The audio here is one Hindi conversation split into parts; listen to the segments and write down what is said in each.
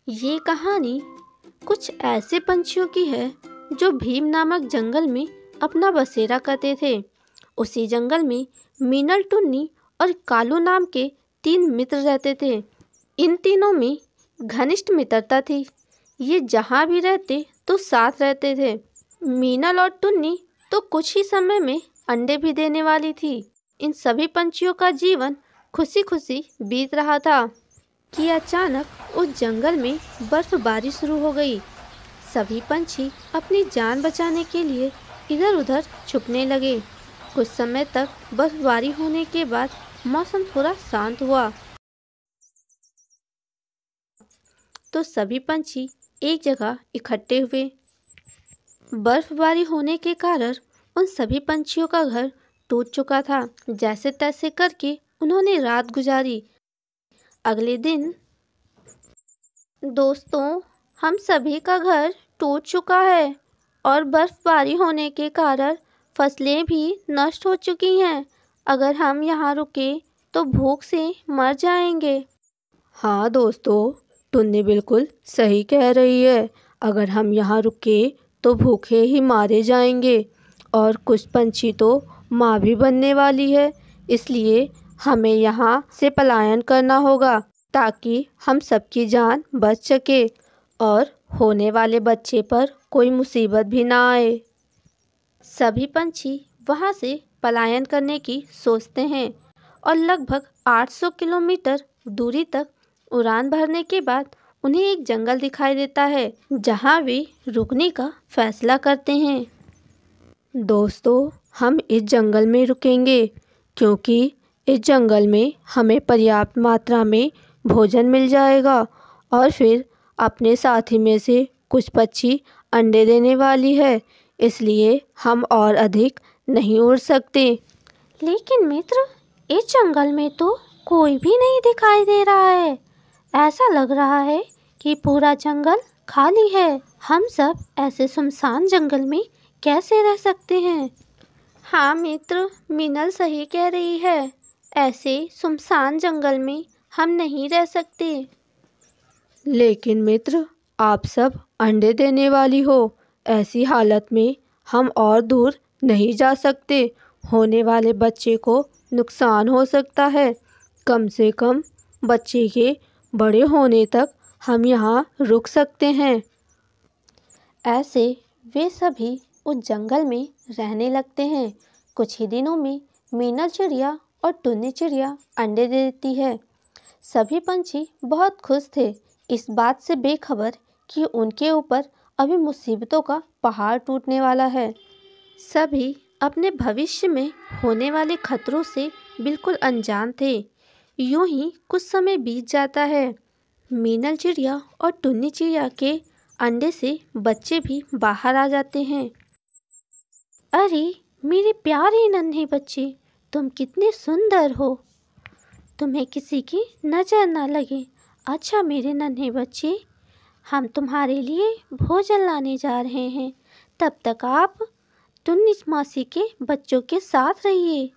ये कहानी कुछ ऐसे पंछियों की है जो भीम नामक जंगल में अपना बसेरा करते थे। उसी जंगल में मीनल, टुन्नी और कालू नाम के 3 मित्र रहते थे। इन तीनों में घनिष्ठ मित्रता थी। ये जहाँ भी रहते तो साथ रहते थे। मीनल और टुन्नी तो कुछ ही समय में अंडे भी देने वाली थी। इन सभी पंछियों का जीवन खुशी खुशी बीत रहा था कि अचानक उस जंगल में बर्फबारी शुरू हो गई। सभी पंछी अपनी जान बचाने के लिए इधर उधर छुपने लगे। कुछ समय तक बर्फबारी होने के बाद मौसम थोड़ा शांत हुआ तो सभी पंछी एक जगह इकट्ठे हुए। बर्फबारी होने के कारण उन सभी पंछियों का घर टूट चुका था। जैसे तैसे करके उन्होंने रात गुजारी। अगले दिन दोस्तों, हम सभी का घर टूट चुका है और बर्फबारी होने के कारण फसलें भी नष्ट हो चुकी हैं। अगर हम यहाँ रुके तो भूख से मर जाएंगे। हाँ दोस्तों, टुन्नी बिल्कुल सही कह रही है। अगर हम यहाँ रुके तो भूखे ही मारे जाएंगे और कुछ पंछी तो माँ भी बनने वाली है। इसलिए हमें यहाँ से पलायन करना होगा ताकि हम सबकी जान बच सके और होने वाले बच्चे पर कोई मुसीबत भी ना आए। सभी पंछी वहाँ से पलायन करने की सोचते हैं और लगभग 800 किलोमीटर दूरी तक उड़ान भरने के बाद उन्हें एक जंगल दिखाई देता है जहाँ वे रुकने का फैसला करते हैं। दोस्तों, हम इस जंगल में रुकेंगे क्योंकि इस जंगल में हमें पर्याप्त मात्रा में भोजन मिल जाएगा और फिर अपने साथी में से कुछ पक्षी अंडे देने वाली है। इसलिए हम और अधिक नहीं उड़ सकते। लेकिन मित्र, इस जंगल में तो कोई भी नहीं दिखाई दे रहा है। ऐसा लग रहा है कि पूरा जंगल खाली है। हम सब ऐसे सुनसान जंगल में कैसे रह सकते हैं? हाँ मित्र, मीनल सही कह रही है। ऐसे सुनसान जंगल में हम नहीं रह सकते। लेकिन मित्र, आप सब अंडे देने वाली हो। ऐसी हालत में हम और दूर नहीं जा सकते। होने वाले बच्चे को नुकसान हो सकता है। कम से कम बच्चे के बड़े होने तक हम यहाँ रुक सकते हैं। ऐसे वे सभी उस जंगल में रहने लगते हैं। कुछ ही दिनों में मीनल चिड़िया और टुन्नी चिड़िया अंडे दे देती है। सभी पंछी बहुत खुश थे, इस बात से बेखबर कि उनके ऊपर अभी मुसीबतों का पहाड़ टूटने वाला है। सभी अपने भविष्य में होने वाले खतरों से बिल्कुल अनजान थे। यूं ही कुछ समय बीत जाता है। मीनल चिड़िया और टुन्नी चिड़िया के अंडे से बच्चे भी बाहर आ जाते हैं। अरे मेरे प्यारे नन्हे बच्चे, तुम कितने सुंदर हो। तुम्हें किसी की नज़र ना लगे। अच्छा मेरे नन्हे बच्चे, हम तुम्हारे लिए भोजन लाने जा रहे हैं। तब तक आप टुन्नी मासी के बच्चों के साथ रहिए।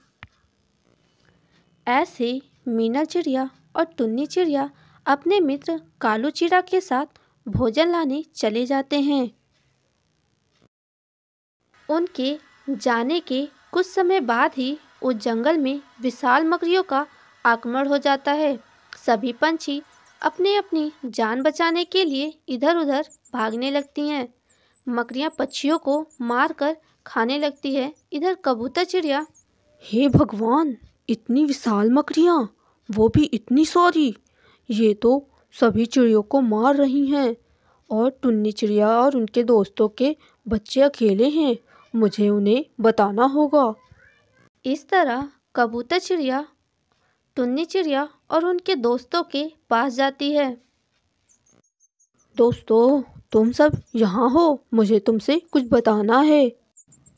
ऐसे मीनल चिड़िया और टुन्नी चिड़िया अपने मित्र कालू चिड़ा के साथ भोजन लाने चले जाते हैं। उनके जाने के कुछ समय बाद ही उस जंगल में विशाल मकड़ियों का आक्रमण हो जाता है। सभी पंछी अपनी अपनी जान बचाने के लिए इधर उधर भागने लगती हैं। मकड़ियाँ पक्षियों को मारकर खाने लगती है। इधर कबूतर चिड़िया, हे भगवान, इतनी विशाल मकड़ियाँ, वो भी इतनी सारी। ये तो सभी चिड़ियों को मार रही हैं और टुन्नी चिड़िया और उनके दोस्तों के बच्चे अकेले हैं। मुझे उन्हें बताना होगा। इस तरह कबूतर चिड़िया टुन्नी चिड़िया और उनके दोस्तों के पास जाती है। दोस्तों, तुम सब यहाँ हो, मुझे तुमसे कुछ बताना है।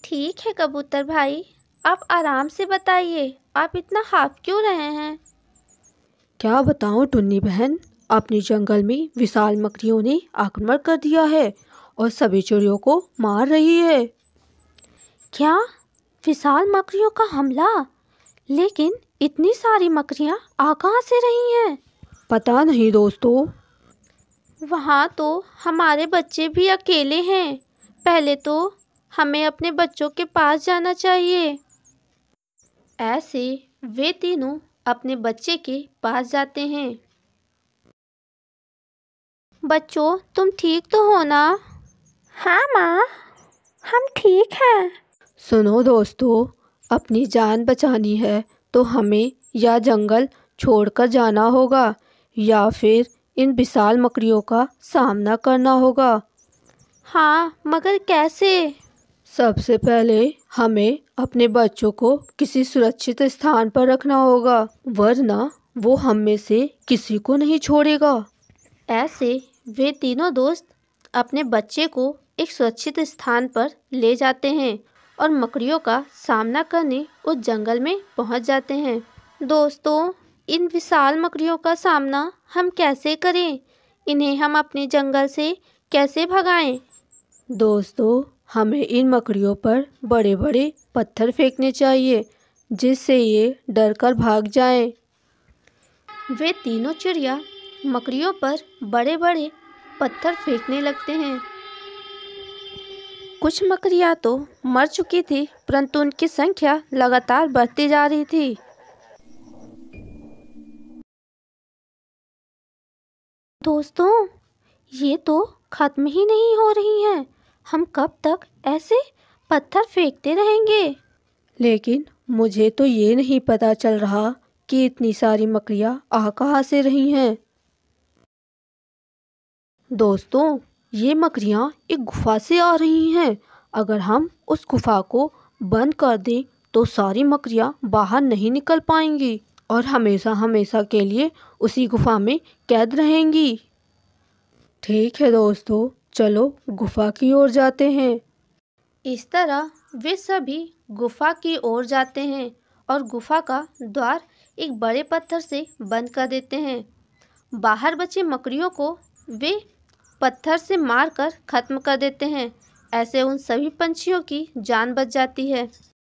ठीक है कबूतर भाई, आप आराम से बताइए, आप इतना हाफ क्यों रहे हैं? क्या बताऊँ टुन्नी बहन, अपने जंगल में विशाल मकड़ियों ने आक्रमण कर दिया है और सभी चिड़ियों को मार रही है। क्या? विशाल मकड़ियों का हमला? लेकिन इतनी सारी मकड़ियाँ आ कहाँ से रही हैं? पता नहीं दोस्तों। वहाँ तो हमारे बच्चे भी अकेले हैं। पहले तो हमें अपने बच्चों के पास जाना चाहिए। ऐसे वे तीनों अपने बच्चे के पास जाते हैं। बच्चों, तुम ठीक तो हो ना? हाँ माँ, हम ठीक हैं। सुनो दोस्तों, अपनी जान बचानी है तो हमें यह जंगल छोड़कर जाना होगा या फिर इन विशाल मकड़ियों का सामना करना होगा। हाँ, मगर कैसे? सबसे पहले हमें अपने बच्चों को किसी सुरक्षित स्थान पर रखना होगा, वरना वो हम में से किसी को नहीं छोड़ेगा। ऐसे वे तीनों दोस्त अपने बच्चे को एक सुरक्षित स्थान पर ले जाते हैं और मकड़ियों का सामना करने उस जंगल में पहुंच जाते हैं। दोस्तों, इन विशाल मकड़ियों का सामना हम कैसे करें? इन्हें हम अपने जंगल से कैसे भगाएं? दोस्तों, हमें इन मकड़ियों पर बड़े बड़े पत्थर फेंकने चाहिए जिससे ये डर कर भाग जाएं। वे तीनों चिड़िया मकड़ियों पर बड़े बड़े पत्थर फेंकने लगते हैं। कुछ मकड़ियाँ तो मर चुकी थी, परंतु उनकी संख्या लगातार बढ़ती जा रही थी। दोस्तों, ये तो खत्म ही नहीं हो रही हैं। हम कब तक ऐसे पत्थर फेंकते रहेंगे? लेकिन मुझे तो ये नहीं पता चल रहा कि इतनी सारी मकड़ियाँ आ कहाँ से रही हैं। दोस्तों, ये मकड़ियाँ एक गुफा से आ रही हैं। अगर हम उस गुफा को बंद कर दें तो सारी मकड़ियाँ बाहर नहीं निकल पाएंगी और हमेशा हमेशा के लिए उसी गुफा में कैद रहेंगी। ठीक है दोस्तों, चलो गुफा की ओर जाते हैं। इस तरह वे सभी गुफा की ओर जाते हैं और गुफा का द्वार एक बड़े पत्थर से बंद कर देते हैं। बाहर बची मकड़ियों को वे पत्थर से मारकर खत्म कर देते हैं। ऐसे उन सभी पंछियों की जान बच जाती है।